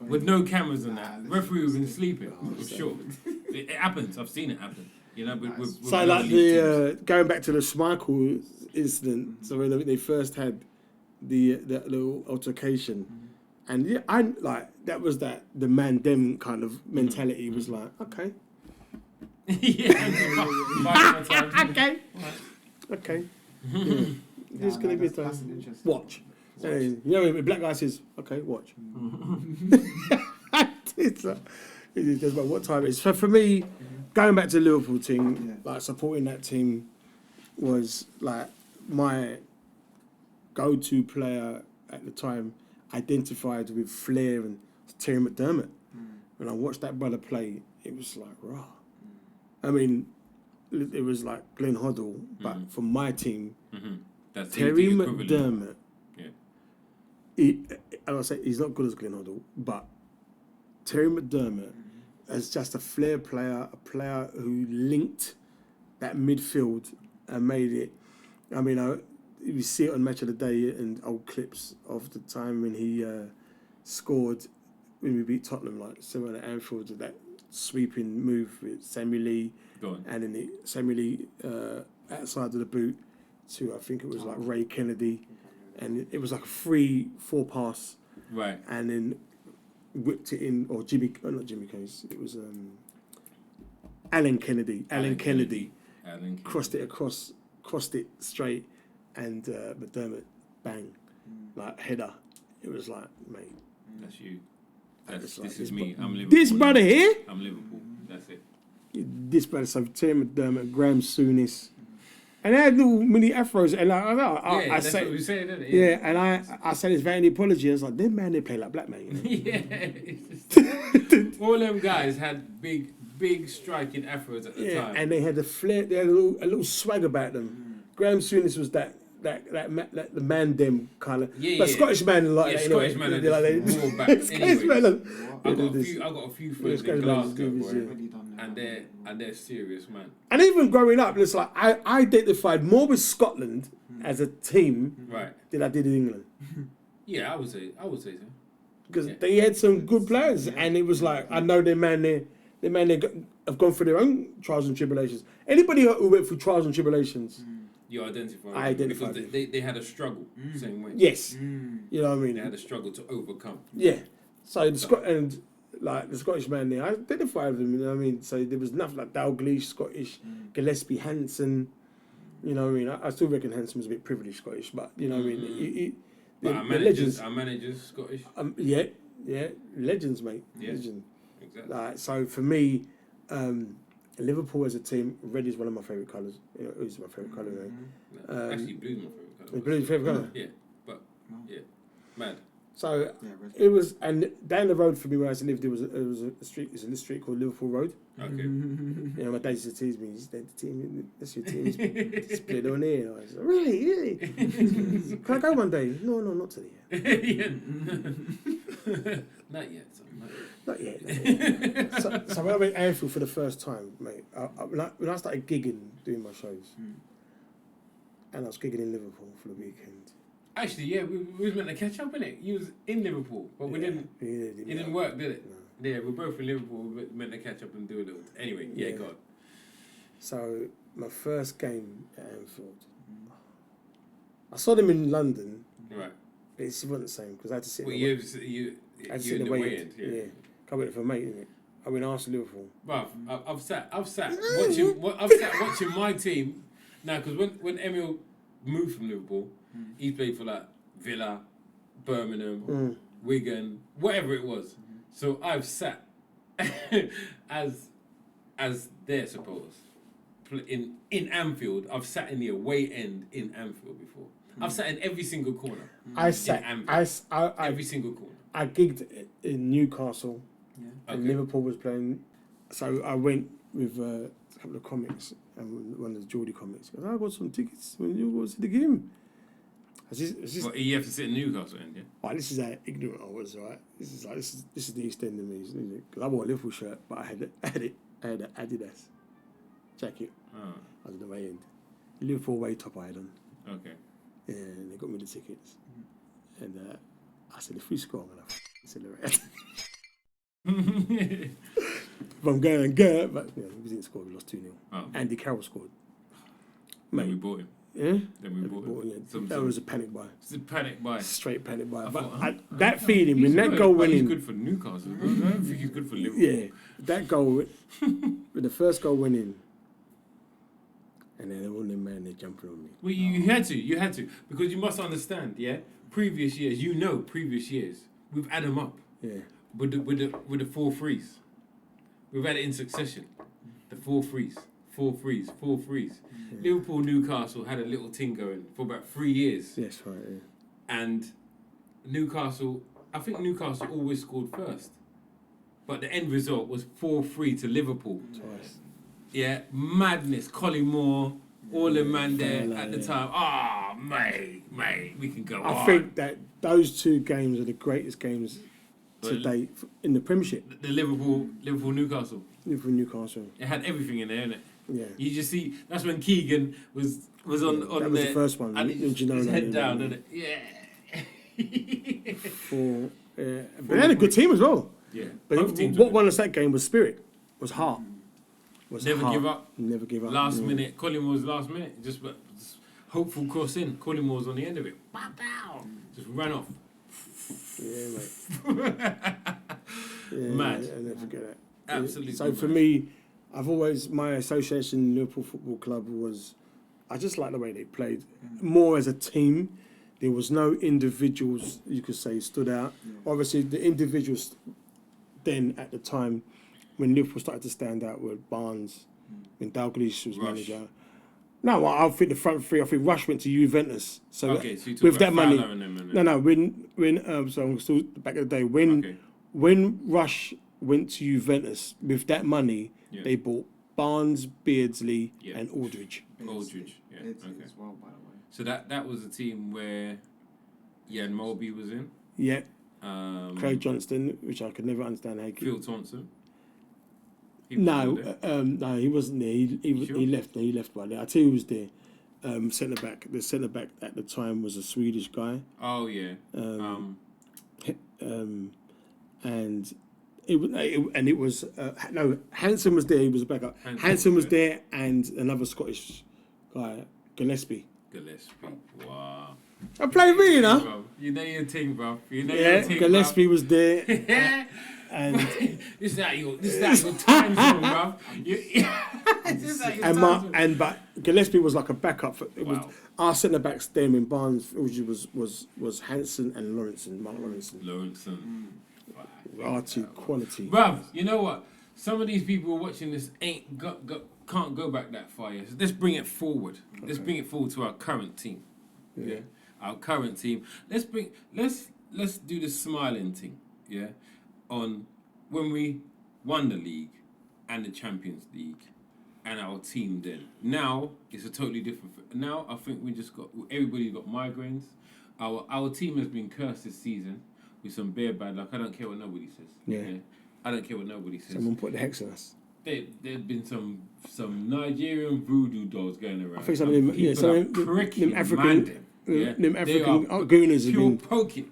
with no cameras and that, referee would have been sleeping. I'm sure. It happens. I've seen it happen. You know, with So like the going back to the Schmeichel incident. So when they first had that little altercation, and yeah, I like that was the man dem kind of mentality was like, okay. Okay. Okay. Yeah. This is gonna be that's an interesting. watch. You know, when a black guy says, "Okay, watch." It's just about what time it is. So for me, going back to the Liverpool team, like supporting that team was like my go-to player at the time. Identified with flair and Terry McDermott. When I watched that brother play, it was like raw. I mean, it was like Glenn Hoddle, but for my team, That's Terry the equivalent. McDermott. And I say he's not good as Glenn Hoddle, but Terry McDermott as just a flair player, a player who linked that midfield and made it. I mean, you see it on Match of the Day and old clips of the time when he scored when we beat Tottenham, like someone at Anfield with that sweeping move with Samuel Lee, and then Samuel Lee outside of the boot to I think it was like Ray Kennedy, and it was like a 3-4 pass, right? And then whipped it in, or not Jimmy Case, it was Alan Kennedy. Alan Kennedy crossed it straight, and McDermott bang, like header. It was like, mate, that's you. This like, is me. I'm Liverpool. This brother here. I'm Liverpool. That's it. This brother, so Terry McDermott, Graham Souness, and they had little mini afros, and I that's say, what we said, isn't it? yeah, and I said this without any apology. I was like, them man, they play like black man. You know? Yeah. It's just, all them guys had big striking afros at the time. And they had the flair. They had a little swag about them. Graham Souness was that the man them kind of, but Scottish man like that. Scottish anyway. man are just more back. Anyway, I got a few friends in Glasgow, and they're serious, man. And even growing up, it's like I identified more with Scotland as a team, right, than I did in England. Yeah, I would say so. Because they had some good players, and it was like I know have gone through their own trials and tribulations. Anybody who went through trials and tribulations. You identify. I identify because they had a struggle same way. Yes, you know what I mean. They had a struggle to overcome. Yeah, so the Scottish man there, I identified with him. You know what I mean. So there was nothing like Dalglish, Scottish, Gillespie, Hansen. You know what I mean. I still reckon Hansen was a bit privileged Scottish, but you know what I mean. Our managers Scottish. Yeah, legends, mate. Yeah. Legend. Exactly. So for me, Liverpool as a team, red is one of my favourite colours. You know, it is my favourite colour. No, actually, blue's my favourite colour. Blue's your favourite colour? Yeah, but mad. So it was, and down the road from me where I used to live, there was a street. It's a street called Liverpool Road. Okay. You know, my dad used to tease me. He said, "The team, that's your team. It's split on here." And I was like, "Really? Can I go one day?" No, not today. Not yet. Not yet. So when I went to Anfield for the first time, mate, when I started gigging, doing my shows, and I was gigging in Liverpool for the weekend. Actually, yeah, we was meant to catch up, innit? You was in Liverpool, but we didn't. It didn't work, did it? No. Yeah, we're both in Liverpool. We were meant to catch up and do a little. Anyway, go on. So my first game at Anfield, I saw them in London. Right. But it wasn't the same because I had to sit. Well, you had to sit in the way end. Yeah. Can't wait for a mate, innit? I went Arsenal Liverpool. Bruv, I've sat watching my team now because when Emil moved from Liverpool, he played for like Villa, Birmingham, Wigan, whatever it was. So I've sat as as their supporters. In Anfield, I've sat in the away end in Anfield before. I've sat in every single corner. I sat. Every single corner. I gigged in Newcastle, and Okay. Liverpool was playing. So I went with a couple of comics and one of the Geordie comics. I goes, I got some tickets when you go to the game. Well, you have to sit in Newcastle end, yeah? Right, this is how ignorant I was, right? This is the East End of me. Because I wore a Liverpool shirt, but I had an Adidas jacket. Oh, I was at the way end. Liverpool way top I had on. okay. Yeah, and they got me the tickets. And I said, if we score, I'm going to celebrate. If I'm going, but we didn't score, we lost 2-0. Oh. Andy Carroll scored. Then we bought him. Yeah? Then we bought him. That was a panic buy. It's a panic buy. Straight panic buy. But thought, that feeling, when that goal went he's in. good for Newcastle. I don't think he's good for Liverpool. Yeah, that goal, when the first goal went in, and then all them man, they jumping on me. Well, you had to, because you must understand, yeah. Previous years, we've added them up. Yeah. With the 4 threes, we've had it in succession. The 4 threes. Yeah. Liverpool, Newcastle had a little thing going for about 3 years. Yes, right. Yeah. And Newcastle, I think Newcastle always scored first, but the end result was 4-3 to Liverpool. Twice. Yeah, madness. Colin Moore, all the man there Fella, at the time. Mate, we can go on. I think that those 2 games are the greatest games to date in the Premiership. The Liverpool, Newcastle. Liverpool, Newcastle. It had everything in there, innit? Yeah. You just see, that's when Keegan was on that was the first one. And his head down, didn't innit? Yeah. But they had a good team as well. Yeah. But Both teams what were won us that game was spirit, was heart. Was Never heart. give up. Never give up. Last minute, Colin Moore's last minute, just hopeful cross in. Colin Moore's on the end of it. Bow, bow. Just ran off. Yeah, mate. Yeah, Mad. I never forget that. Absolutely. So for me, my association Liverpool Football Club was, I just like the way they played. More as a team. There was no individuals, you could say, stood out. Obviously, the individuals then at the time, when Liverpool started to stand out, were Barnes, when Dalglish was manager. No, I think the front three. I think Rush went to Juventus. So, okay, so you talk with about that money, Fowler and them, no. When so I'm still back in the day when Rush went to Juventus with that money, they bought Barnes, Beardsley, and Aldridge. Aldridge, yeah, okay. As well, by the way. So that was a team where Jan Moby was in. Yeah. Craig Johnston, which I could never understand how he could. Phil Thompson. No, he wasn't there. He left. He left by there. I tell you, who was there. Centre back. The centre back at the time was a Swedish guy. Oh yeah. And it was Hansen was there. He was a backup. Hansen was there, and another Scottish guy, Gillespie. Wow. I played me, you know. Bro. You know your team, bro. You know your team, Gillespie was there. Yeah. And this is not your time zone, bro. But Gillespie was like a backup. It was our centre backs then in Barnes, which was Hansen and Lawrenson, Mark Lawrenson. R2 quality. Bruv, you know what? Some of these people watching this can't go back that far. Yes, let's bring it forward. Okay. Let's bring it forward to our current team. Yeah, our current team. Let's do the smiling thing. Yeah, on when we won the league and the Champions League and our team then. Now it's a totally different. Now I think everybody's got migraines. Our team has been cursed this season with some bare bad luck. I don't care what nobody says. Yeah. I don't care what nobody says. Someone put the hex on us. There's been some Nigerian voodoo dolls going around. I think some of them African gooners have been poking.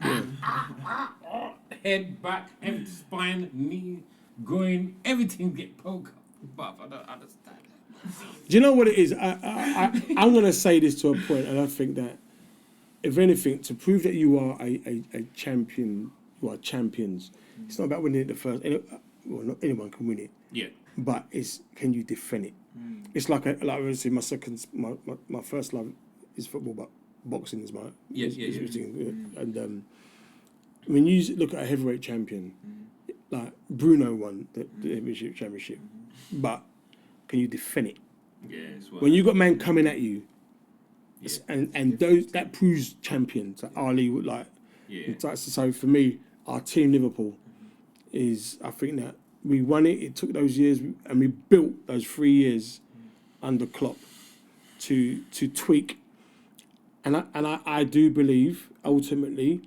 Head, back, spine, knee, groin, everything get poked. But I don't understand that. Do you know what it is? I'm going to say this to a point, and I think that, if anything, to prove that you are a champion, you are champions. It's not about winning it the first. Not anyone can win it. Yeah. But can you defend it? It's like I say, my first love is football, but boxing is my And when you look at a heavyweight champion, like Bruno won the heavyweight championship, but can you defend it? Yeah, it's When you got man coming at you, yeah. and those that proves champions. Like Ali would like. Yeah. So for me, our team Liverpool is. I think that we won it. It took those years, and we built those 3 years under Klopp to tweak. And I do believe ultimately,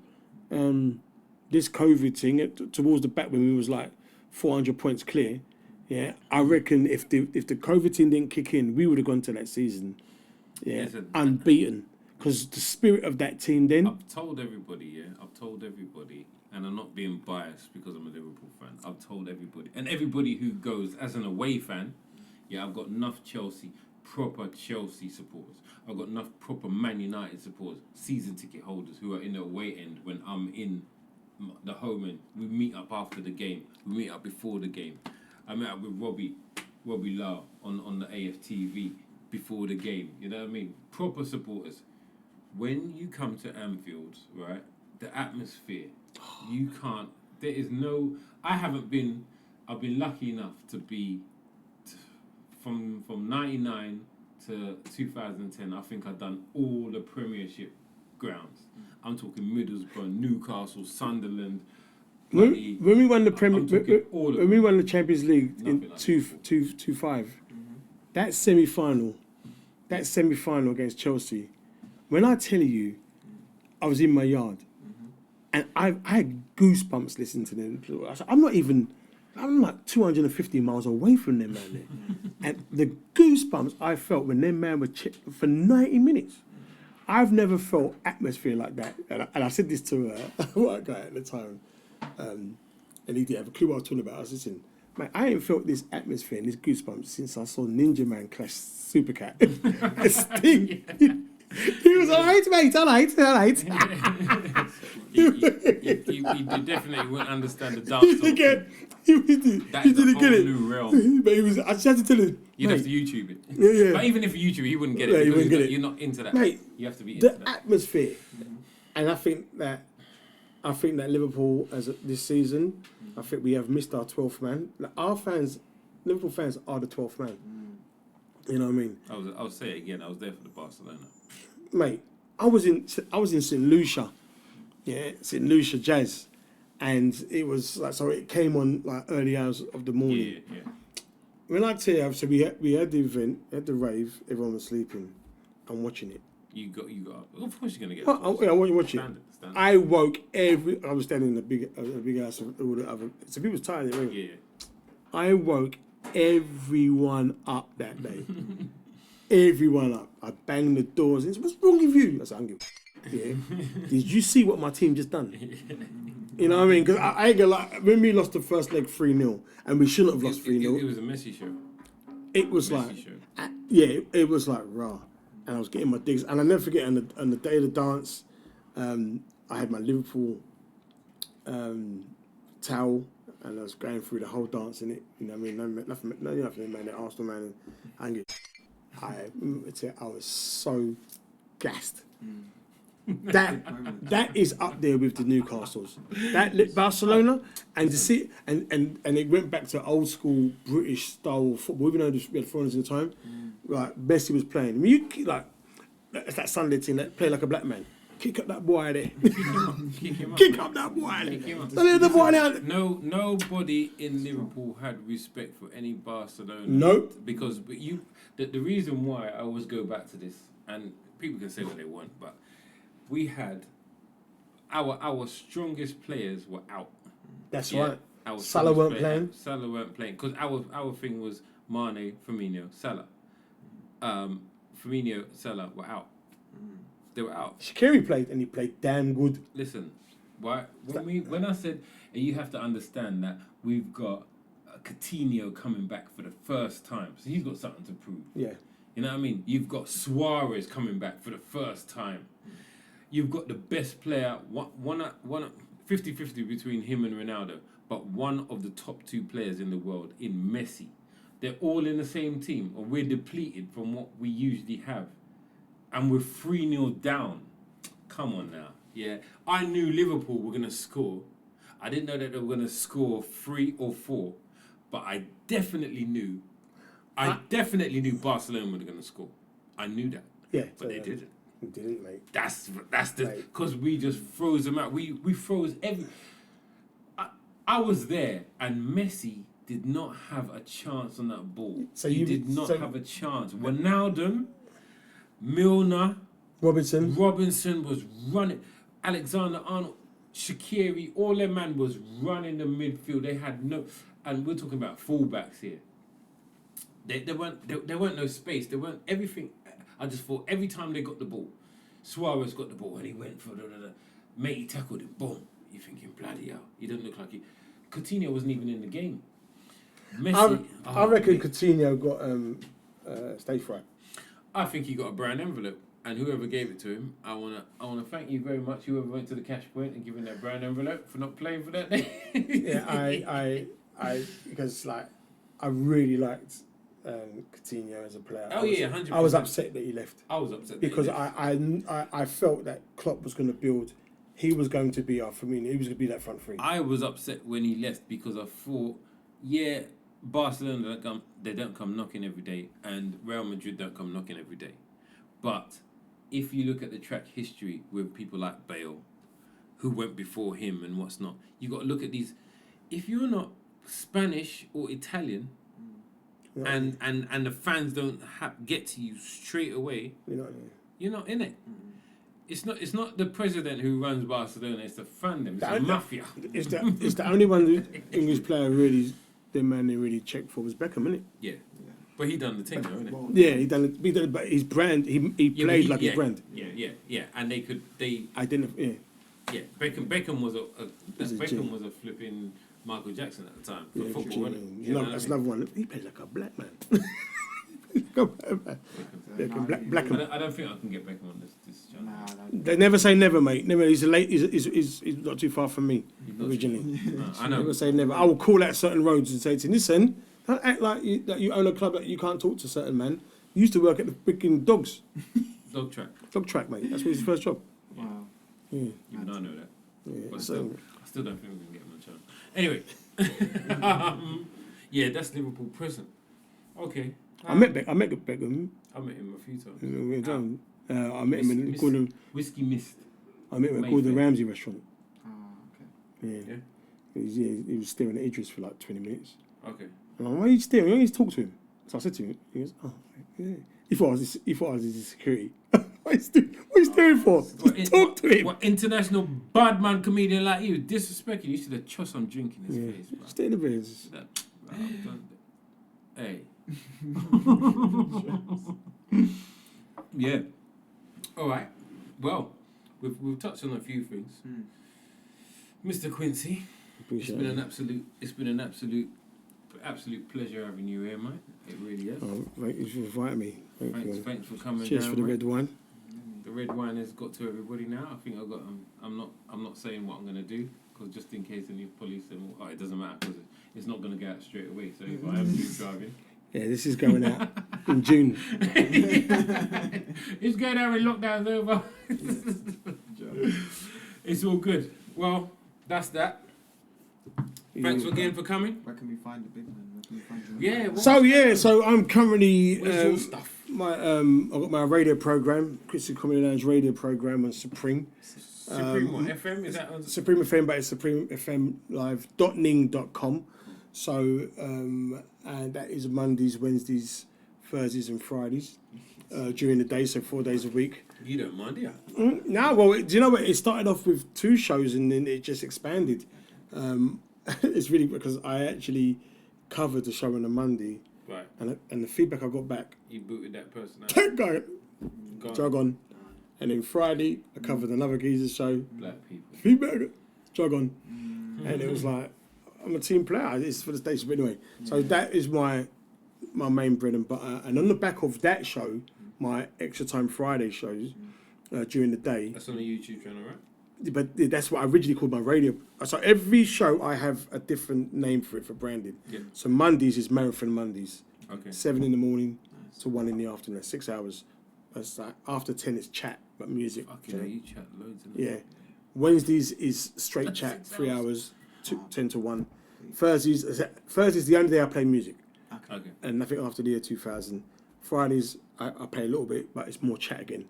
this COVID thing towards the back when we was like 400 points clear. Yeah, I reckon if the COVID thing didn't kick in, we would have gone to that season, unbeaten. Because the spirit of that team then. I've told everybody, and I'm not being biased because I'm a Liverpool fan. I've told everybody, and everybody who goes as an away fan, I've got enough proper Chelsea supporters. I've got enough proper Man United supporters, season ticket holders who are in the away end when I'm in the home end. We meet up after the game. We meet up before the game. I met up with Robbie Lau on the AFTV before the game. You know what I mean? Proper supporters. When you come to Anfield, right, the atmosphere, you can't. There is no. I've been lucky enough to be from 99 to 2010. I think I've done all the Premiership grounds. I'm talking Middlesbrough, Newcastle, Sunderland. When we won the when we won the Champions League in Nothing like 2-5, that semi-final against Chelsea, when I tell you, I was in my yard, and I had goosebumps listening to them. I'm like 250 miles away from them, man. And the goosebumps I felt when them man were for 90 minutes. I've never felt atmosphere like that. And I said this to one guy at the time, and he didn't have a clue what I was talking about. I was listening, man, I ain't felt this atmosphere and this goosebumps since I saw Ninja Man clash Supercat. Sting. He was alright, mate, alright. You definitely wouldn't understand the dance. He didn't get it. New realm. But I just had to tell him. You'd have to YouTube it. Yeah. But even if you YouTube it, he wouldn't get it. Yeah, he because wouldn't get it. You're not into that. Mate, you have to be into the that. atmosphere. And I think that Liverpool this season, I think we have missed our 12th man. Like our fans, Liverpool fans are the 12th man. You know what I mean? I'll say it again. I was there for the Barcelona. Mate, I was in St. Lucia, St. Lucia Jazz, and it was like, so it came on like early hours of the morning. Yeah. When I tell you, so we had the event, had the rave, everyone was sleeping. I'm watching it. You got up. Of course you're gonna get. I watch it. Standard. I woke I was standing in a big house of all the other. So people was tired. Yeah. I woke everyone up that day. Everyone up. I banged the doors and said, "What's wrong with you?" I said, "I don't give a Did you see what my team just done?" You know what I mean? Because I ain't gonna lie, when we lost the first leg 3-0, and we shouldn't have lost 3-0. It was a messy show. It was it was like raw. And I was getting my digs. And I'll never forget, on the day of the dance, I had my Liverpool towel, and I was going through the whole dance in it. You know what I mean? Nothing, man, the Arsenal man. And I was so gassed. That is up there with the Newcastles. That Barcelona, and to see and it went back to old school British style football. Even though we had foreigners in the time, like Messi was playing. I mean, you like it's that Sunday team that play like a black man. Kick up that boy there. Kick up that boy there. The boy there. Nobody in Liverpool had respect for any Barcelona. Nope. Because the reason why I always go back to this, and people can say what they want, but we had our strongest players were out. That's right. Salah weren't playing. Salah weren't playing because our thing was Mane, Firmino, Salah. Firmino, Salah were out. They were out. Shaqiri played, and he played damn good. Listen, when I said, and you have to understand that we've got Coutinho coming back for the first time, so he's got something to prove. Yeah. You know what I mean? You've got Suarez coming back for the first time. You've got the best player, one 50-50 between him and Ronaldo, but one of the top two players in the world in Messi. They're all in the same team, or we're depleted from what we usually have. And we're 3-0 down. Come on now. Yeah. I knew Liverpool were going to score. I didn't know that they were going to score 3 or 4, but I definitely knew I definitely knew Barcelona were going to score. I knew that. Yeah, But they didn't. We didn't, mate. That's the Right. because we just froze them out. We froze every. I was there, and Messi did not have a chance on that ball. So he you- did not so- have a chance. Ronaldo, Milner, Robinson. was running. Alexander Arnold, Shaqiri, all their man was running the midfield. They had no, and we're talking about fullbacks here. There weren't no space. There weren't everything. I just thought every time they got the ball, Suarez got the ball and he went for the mate. He tackled it. Boom. You're thinking bloody hell. He doesn't look like he. Coutinho wasn't even in the game. Messi. I reckon Coutinho got stage fright. I think he got a brown envelope, and whoever gave it to him, I wanna thank you very much. Whoever went to the cash point and given that brown envelope for not playing for that day. Yeah, I because like I really liked Coutinho as a player. Oh, yeah, 100%. I was upset that he left I was upset because that he left. I felt that Klopp was going to build. He was going to be our Firmino. He was going to be that front three. I was upset when he left because I thought, yeah, Barcelona don't come knocking every day, and Real Madrid don't come knocking every day. But if you look at the track history with people like Bale, who went before him and what's not, you got to look at these. If you're not Spanish or Italian, Yeah. and the fans don't get to you straight away, You know what I mean? you're not in it. It's not the president who runs Barcelona. It's the fandom. It's the mafia. It's the only one English player really, the man they really checked for was Beckham, isn't it? Yeah. But he done the thing, though, innit? Well, Yeah, he done it, but his brand, he Yeah, played but like his brand. Yeah. And they Identify. Yeah. Beckham was He's a Beckham G. was a flipping Michael Jackson at the time for Yeah, football, wasn't it? you know, that's another one. He played like a black man. Black. I don't think I can get Beckham on this channel. They never say never, mate. Never. He's not too far from me originally. No, I know. Never say never. I will call out certain roads and say to him, listen, don't act like you own a club that you can't talk to certain man. You used to work at the freaking dogs. Dog track. Dog track, mate. That's his first job. Wow. Yeah. Even I know that. Yeah. But So, I still don't think we can get him on the channel. Anyway. Yeah, that's Liverpool prison. Okay. I met Beckham. I met him a few times. I met him in Gordon. Whiskey Mist. I met him at Mayfair. Gordon Ramsay restaurant. Oh, okay. Yeah. Yeah? He was staring at Idris for like 20 minutes. Okay. And I'm like, why are you staring? You need to talk to him. So I said to him, he goes, oh, yeah. He thought I was his security. What are you staring for? Just talk to him. What international badman comedian like you disrespecting? You should have chussed some drink in his Yeah. face, bro. Stay in the bed. Hey. Yeah. All right. Well, we've touched on a few things. Mr. Quincy, Appreciate it's been an absolute pleasure having you here, mate. It really is. Oh, thank you for inviting me. Thanks for coming. Cheers down, for the mate. red wine. The red wine has got to everybody now. I think I've got. I'm not saying what I'm gonna do because just in case any police it doesn't matter because it's not gonna get out straight away. So if I am drink driving, Yeah, this is going out in June. it's going out when lockdown's over. It's all good. Well, that's that. Thanks again for coming. Where can we find the big man? Where can we find your Yeah. So I'm currently Where's your stuff? I've got my radio program, Quincy The Comedian's radio program on Supreme. Supreme what? FM? Is that on? Supreme FM, but it's supremefmlive.ning.com. So and that is Mondays, Wednesdays, Thursdays, and Fridays during the day. So 4 days a week. You don't mind, yeah? No, well, do you know what? It started off with 2 shows and then it just expanded. It's really because I actually covered the show on a Monday, Right. and the feedback I got back, You booted that person out. that guy, Go on. jog on. And then Friday, I covered another geezer show, Black people. feedback, jog on. And it was like, I'm a team player. It's for the station, but anyway. So that is my main bread and butter. And on the back of that show, my Extra Time Friday shows during the day. That's on the YouTube channel, right? But that's what I originally called my radio. So every show I have a different name for it for branding. Yeah. So Mondays is Marathon Mondays. Okay. 7 in the morning to 1 in the afternoon. 6 hours. That's like after 10 it's chat, but music. Fucking hell, you chat loads. Innit? Yeah. Wednesdays is straight chat, 3 hours, 10 to 1. Thursdays the only day I play music. Okay. and nothing after the year 2000. Fridays, I play a little bit, but it's more chat again.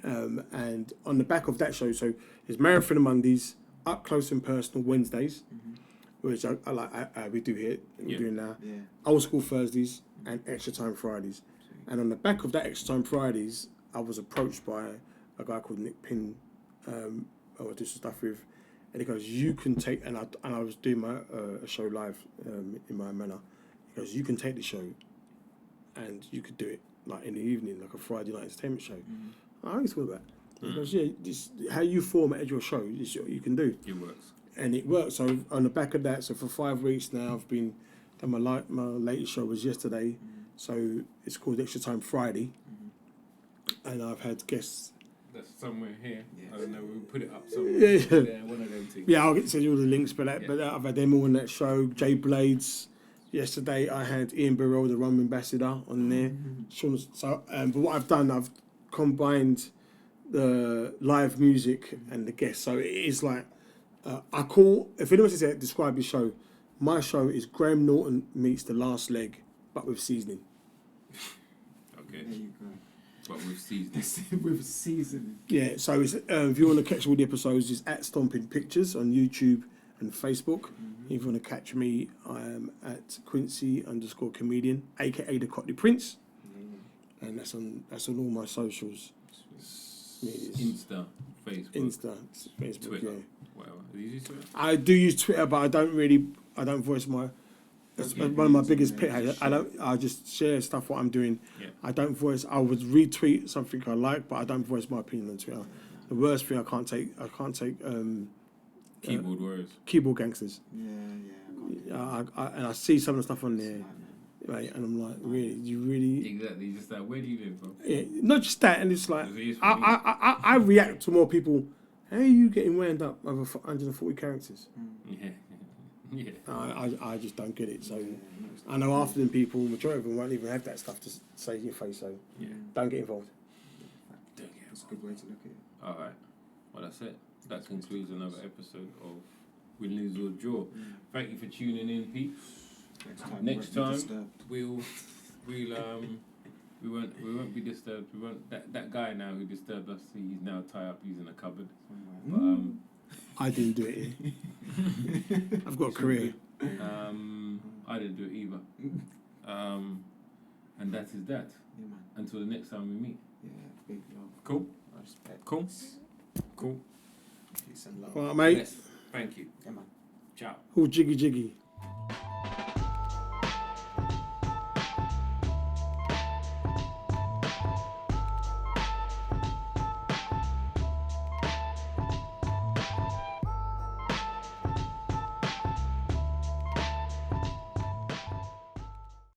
And on the back of that show, so it's Marathon on Mondays, Up Close and Personal Wednesdays, which I like. We do here. We're doing now. Yeah. Old School Thursdays and Extra Time Fridays. And on the back of that Extra Time Fridays, I was approached by a guy called Nick Pinn, I was doing some stuff with, and he goes, "You can take," and I was doing my a show live in my manor. He goes, "You can take the show, and you could do it like in the evening, like a Friday night entertainment show." I always thought that. He goes, "Yeah, just how you formatted your show, is what you can do." It works. And it worked. So on the back of that, so for 5 weeks now, I've been done my latest show was yesterday. So it's called Extra Time Friday, and I've had guests. That's somewhere here. Yeah. I don't know. We'll put it up somewhere. Yeah. One of them things. Yeah, I'll send you all the links for that. Yeah. But I've had them all on that show. Jay Blades. Yesterday I had Ian Burrell, the rum ambassador, on there. So, but what I've done, I've combined the live music and the guests. So it is like I call. If anyone says describe your show, my show is Graham Norton meets The Last Leg, but with seasoning. Okay. There you go. But with seasoning. With seasoning. Yeah, so it's, if you want to catch all the episodes, it's at Stomping Pictures on YouTube and Facebook. If you want to catch me, I am at Quincy_Comedian, aka the Cotley Prince, and that's on all my socials. Insta, Facebook, Twitter, yeah. whatever. Do you use Twitter? I do use Twitter, but I don't voice my. That's Yeah. one of my biggest pet hates. I just share stuff what I'm doing. Yeah. I don't voice. I would retweet something I like, but I don't voice my opinion on Twitter. The worst thing I can't take. Keyboard warriors. Keyboard gangsters. Yeah. And I see some of the stuff on there, right, and I'm like, really, you really. Exactly. Just that. Where do you live, bro? Yeah, not just that, and it's like Is it used for I react to more people. How are you getting wound up over 140 characters? Yeah. Yeah. I just don't get it. So I know after them people, majority of them won't even have that stuff to say in your face. So Yeah. don't get involved. Don't get That's a good way to look at it. All right. Well, that's it. That concludes another episode of Win, Lose or Draw. Thank you for tuning in, peeps. Next time we won't be disturbed. We won't that guy now who disturbed us. He's now tied up. He's in a cupboard. But I didn't do it here. I've got a career. I didn't do it either. And that is that. Yeah, man. Until the next time we meet. Yeah, big love. Cool. Respect. Cool. Cool. Peace and love. All right, mate. Yes. Thank you. Yeah, man. Ciao. All jiggy jiggy.